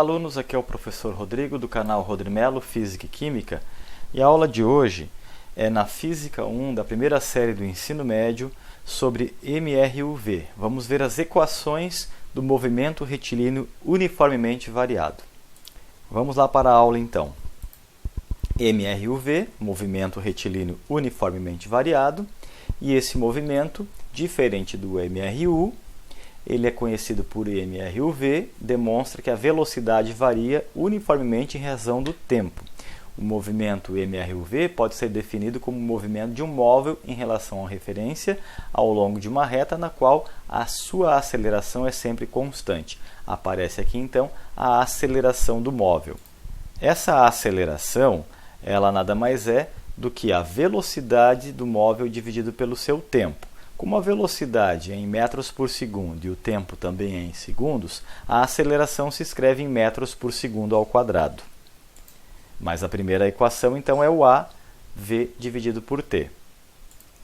alunos, aqui é o professor Rodrigo do canal Rodrimelo Física e Química e a aula de hoje é na Física 1 da primeira série do ensino médio sobre MRUV. Vamos ver as equações do movimento retilíneo uniformemente variado. Vamos lá para a aula então. MRUV, movimento retilíneo uniformemente variado, e esse movimento, diferente do MRU, ele é conhecido por MRUV, demonstra que a velocidade varia uniformemente em razão do tempo. O movimento MRUV pode ser definido como o movimento de um móvel em relação à referência ao longo de uma reta na qual a sua aceleração é sempre constante. Aparece aqui então a aceleração do móvel. Essa aceleração, ela nada mais é do que a velocidade do móvel dividido pelo seu tempo. Como a velocidade é em metros por segundo e o tempo também é em segundos, a aceleração se escreve em metros por segundo ao quadrado. Mas a primeira equação então é o a, v dividido por t.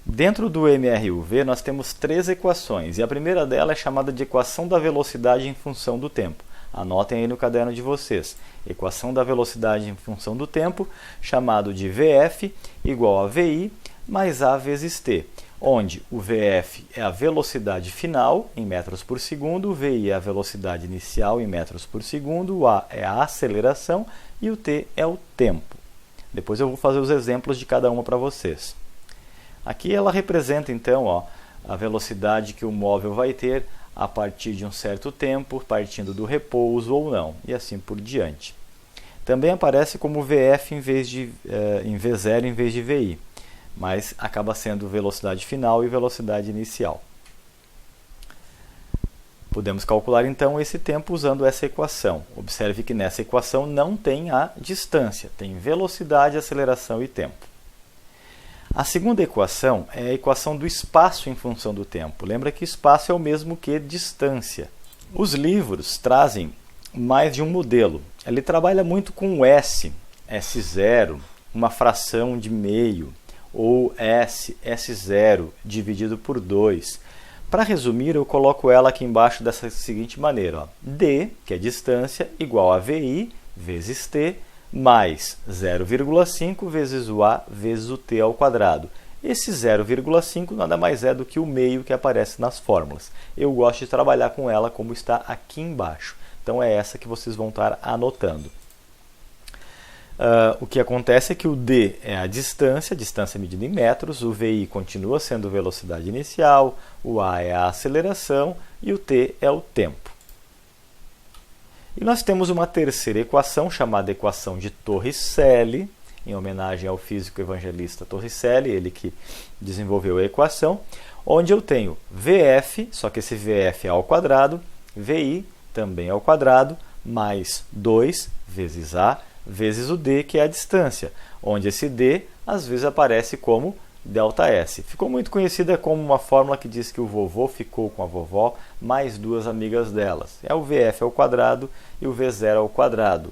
Dentro do MRUV nós temos três equações e a primeira dela é chamada de equação da velocidade em função do tempo. Anotem aí no caderno de vocês. Equação da velocidade em função do tempo, chamado de VF igual a VI mais A vezes t, onde o VF é a velocidade final em metros por segundo, o VI é a velocidade inicial em metros por segundo, o A é a aceleração e o t é o tempo. Depois eu vou fazer os exemplos de cada uma para vocês. Aqui ela representa então a velocidade que o móvel vai ter a partir de um certo tempo, partindo do repouso ou não, e assim por diante. Também aparece como VF em V0 em vez de VI, mas acaba sendo velocidade final e velocidade inicial. Podemos calcular então esse tempo usando essa equação. Observe que nessa equação não tem a distância, tem velocidade, aceleração e tempo. A segunda equação é a equação do espaço em função do tempo. Lembra que espaço é o mesmo que distância. Os livros trazem mais de um modelo. Ele trabalha muito com S, S0, uma fração de meio, ou S, S0 dividido por 2. Para resumir, eu coloco ela aqui embaixo dessa seguinte maneira. D, que é distância, igual a VI vezes T, mais 0,5 vezes o A vezes o T ao quadrado. Esse 0,5 nada mais é do que o meio que aparece nas fórmulas. Eu gosto de trabalhar com ela como está aqui embaixo. Então é essa que vocês vão estar anotando. O que acontece é que o D é a distância medida em metros, o VI continua sendo velocidade inicial, o A é a aceleração e o T é o tempo. E nós temos uma terceira equação, chamada equação de Torricelli, em homenagem ao físico evangelista Torricelli, ele que desenvolveu a equação, onde eu tenho VF, só que esse VF é ao quadrado, VI também ao quadrado, mais 2 vezes A vezes o D, que é a distância, onde esse D às vezes aparece como ΔS. Ficou muito conhecida como uma fórmula que diz que o vovô ficou com a vovó mais duas amigas delas. É o VF ao quadrado e o V0 ao quadrado.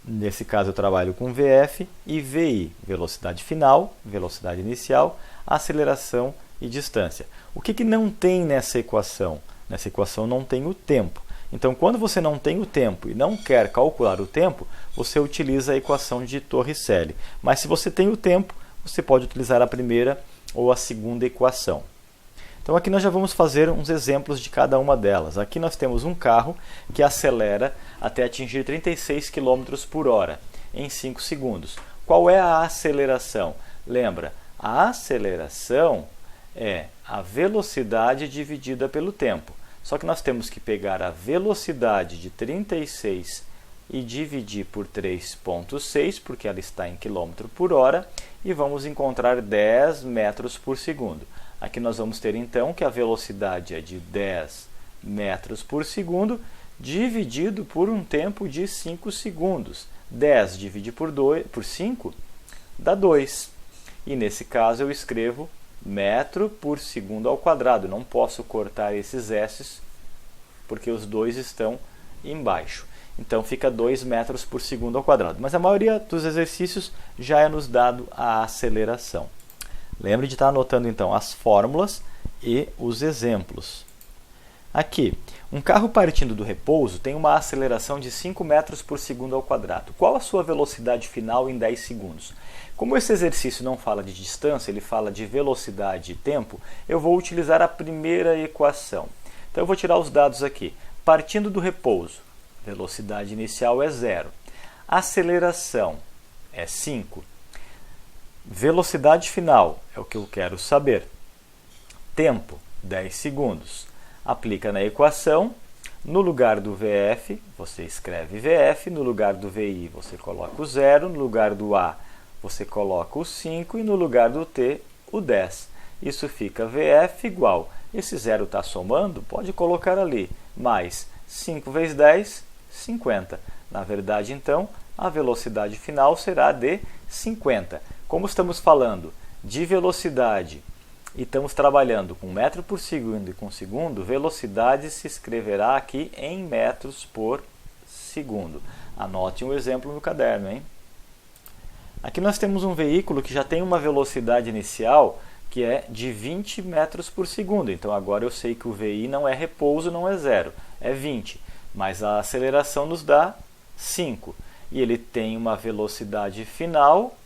Nesse caso eu trabalho com VF e VI, velocidade final, velocidade inicial, aceleração e distância. O que não tem nessa equação? Nessa equação não tem o tempo. Então, quando você não tem o tempo e não quer calcular o tempo, você utiliza a equação de Torricelli. Mas se você tem o tempo, você pode utilizar a primeira ou a segunda equação. Então, aqui nós já vamos fazer uns exemplos de cada uma delas. Aqui nós temos um carro que acelera até atingir 36 km por hora em 5 segundos. Qual é a aceleração? Lembra, a aceleração é a velocidade dividida pelo tempo. Só que nós temos que pegar a velocidade de 36 e dividir por 3,6, porque ela está em quilômetro por hora, e vamos encontrar 10 metros por segundo. Aqui nós vamos ter então que a velocidade é de 10 metros por segundo, dividido por um tempo de 5 segundos. 10 dividido por 5 dá 2. E nesse caso eu escrevo metro por segundo ao quadrado. Não posso cortar esses S's porque os dois estão embaixo. Então fica 2 metros por segundo ao quadrado. Mas a maioria dos exercícios já é nos dado a aceleração. Lembre de estar anotando então as fórmulas e os exemplos. Aqui, um carro partindo do repouso tem uma aceleração de 5 metros por segundo ao quadrado. Qual a sua velocidade final em 10 segundos? Como esse exercício não fala de distância, ele fala de velocidade e tempo, eu vou utilizar a primeira equação. Então eu vou tirar os dados aqui. Partindo do repouso, velocidade inicial é 0. Aceleração é 5. Velocidade final é o que eu quero saber. Tempo, 10 segundos. Aplica na equação. No lugar do VF, você escreve VF. No lugar do VI, você coloca o 0. No lugar do A, você coloca o 5. E no lugar do T, o 10. Isso fica VF igual. Esse 0 está somando, pode colocar ali. Mais 5 vezes 10, 50. Na verdade, então, a velocidade final será de 50. Como estamos falando de velocidade e estamos trabalhando com metro por segundo e com segundo, velocidade se escreverá aqui em metros por segundo. Anote um exemplo no caderno, hein? Aqui nós temos um veículo que já tem uma velocidade inicial que é de 20 metros por segundo. Então agora eu sei que o VI não é repouso, não é 0, é 20. Mas a aceleração nos dá 5. E ele tem uma velocidade final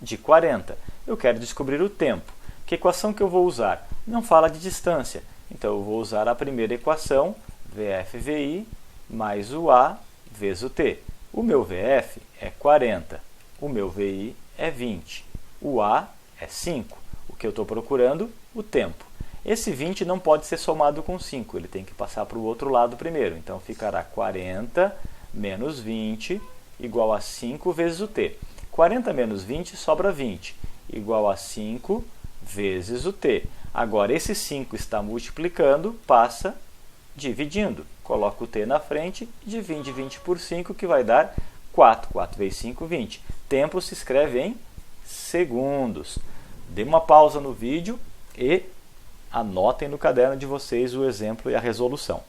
de 40. Eu quero descobrir o tempo. Que equação que eu vou usar? Não fala de distância. Então eu vou usar a primeira equação, VF/VI mais o A vezes o T. O meu VF é 40. O meu VI é 20. O A é 5. O que eu estou procurando? O tempo. Esse 20 não pode ser somado com 5. Ele tem que passar para o outro lado primeiro. Então ficará 40 menos 20 igual a 5 vezes o T. 40 menos 20 sobra 20, igual a 5 vezes o T. Agora, esse 5 está multiplicando, passa dividindo. Coloca o T na frente, divide 20 por 5, que vai dar 4. 4 vezes 5, 20. Tempo se escreve em segundos. Dê uma pausa no vídeo e anotem no caderno de vocês o exemplo e a resolução.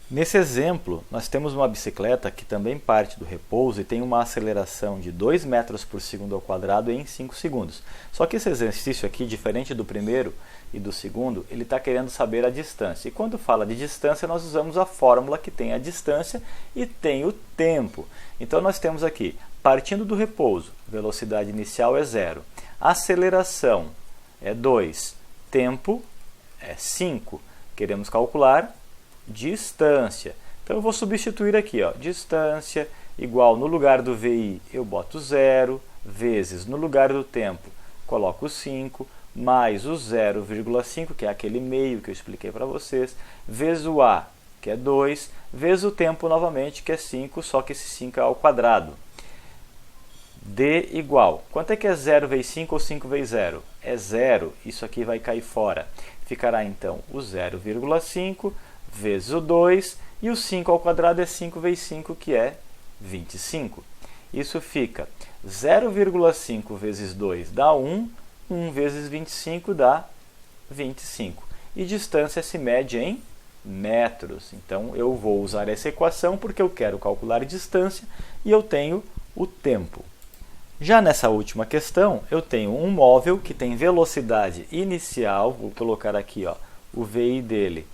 Nesse exemplo, nós temos uma bicicleta que também parte do repouso e tem uma aceleração de 2 metros por segundo ao quadrado em 5 segundos. Só que esse exercício aqui, diferente do primeiro e do segundo, ele está querendo saber a distância. E quando fala de distância, nós usamos a fórmula que tem a distância e tem o tempo. Então nós temos aqui, partindo do repouso, velocidade inicial é 0. Aceleração é 2. Tempo é 5. Queremos calcular distância. Então eu vou substituir aqui, ó, distância igual, no lugar do VI eu boto 0, vezes no lugar do tempo coloco 5, mais o 0,5, que é aquele meio que eu expliquei para vocês, vezes o A, que é 2, vezes o tempo novamente, que é 5, só que esse 5 é ao quadrado. D igual, quanto é que é 0 vezes 5 ou 5 vezes 0? É 0, isso aqui vai cair fora. Ficará então o 0,5 vezes o 2, e o 5 ao quadrado é 5 vezes 5, que é 25. Isso fica 0,5 vezes 2 dá 1, 1 vezes 25 dá 25. E distância se mede em metros. Então eu vou usar essa equação porque eu quero calcular distância e eu tenho o tempo. Já nessa última questão, eu tenho um móvel que tem velocidade inicial, vou colocar aqui, ó, o VI dele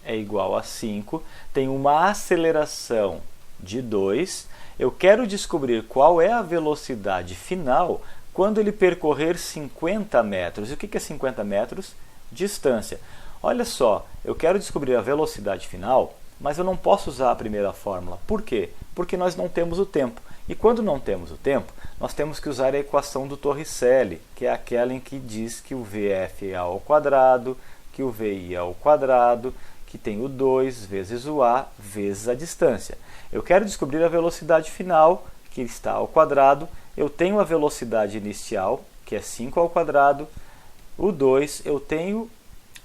é igual a 5, tem uma aceleração de 2, eu quero descobrir qual é a velocidade final quando ele percorrer 50 metros. E o que é 50 metros? Distância. Olha só, eu quero descobrir a velocidade final, mas eu não posso usar a primeira fórmula. Por quê? Porque nós não temos o tempo. E quando não temos o tempo, nós temos que usar a equação do Torricelli, que é aquela em que diz que o VF é ao quadrado, que o VI é ao quadrado, que tem o 2 vezes o A vezes a distância. Eu quero descobrir a velocidade final, que está ao quadrado. Eu tenho a velocidade inicial, que é 5 ao quadrado. O 2, eu tenho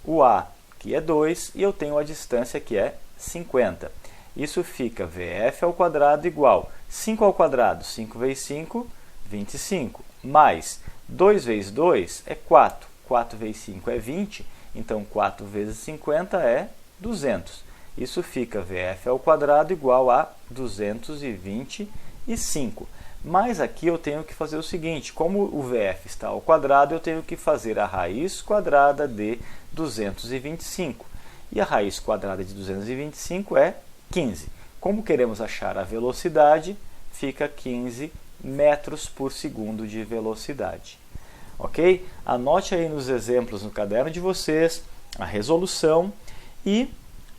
o A, que é 2, e eu tenho a distância, que é 50. Isso fica VF ao quadrado igual 5 ao quadrado, 5 vezes 5, 25. Mais 2 vezes 2 é 4. 4 vezes 5 é 20. Então 4 vezes 50 é 200. Isso fica VF ao quadrado igual a 225. Mas aqui eu tenho que fazer o seguinte, como o VF está ao quadrado, eu tenho que fazer a raiz quadrada de 225. e a raiz quadrada de 225 é 15. Como queremos achar a velocidade, fica 15 metros por segundo de velocidade. Ok? Anote aí nos exemplos no caderno de vocês a resolução e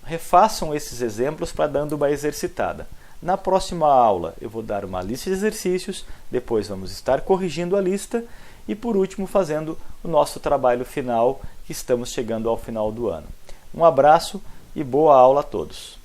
refaçam esses exemplos para dando uma exercitada. Na próxima aula eu vou dar uma lista de exercícios, depois vamos estar corrigindo a lista e por último fazendo o nosso trabalho final, que estamos chegando ao final do ano. Um abraço e boa aula a todos!